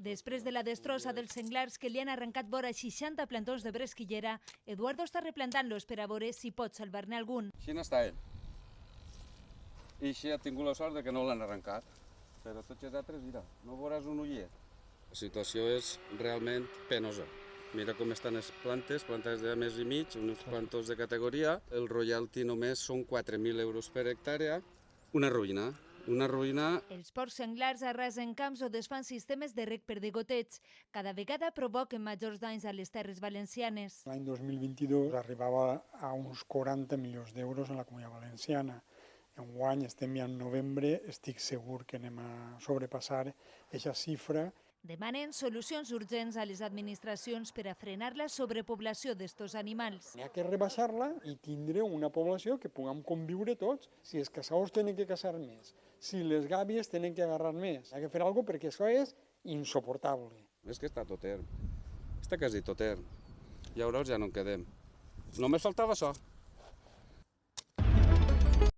Després de la destrossa dels senglars que li han arrencat vora 60 plantons de bresquillera, Eduardo està replantant-los per a veure si pot salvar-ne algun. Així n'està ell. I així ha tingut la sort que no l'han arrencat. Però tots els altres, mira, no veuràs un ullet. La situació és realment penosa. Mira com estan les plantes de més i mig, uns plantons de categoria. El royalty només són 4.000 euros per hectàrea. Una ruïna. Els porcs senglars arrasen camps o desfan sistemes de reg per degoteig. Cada vegada provoquen majors danys a les terres valencianes. L'any 2022 arribava a uns 40 milions d'euros en la Comunitat Valenciana. Enguany estem ja en novembre, estic segur que anem a sobrepassar aquesta xifra. Demanen solucions urgents a les administracions per a frenar la sobrepoblació d'estos animals. N'hi ha que rebaixar-la i tindre una població que puguem conviure tots. Si els caçadors tenen que caçar més, si les gàbies tenen que agarrar més. Hi ha que fer alguna cosa perquè això és insoportable. És que està tot erm. Està quasi tot erm. Llavors ja no en quedem. Només faltava això.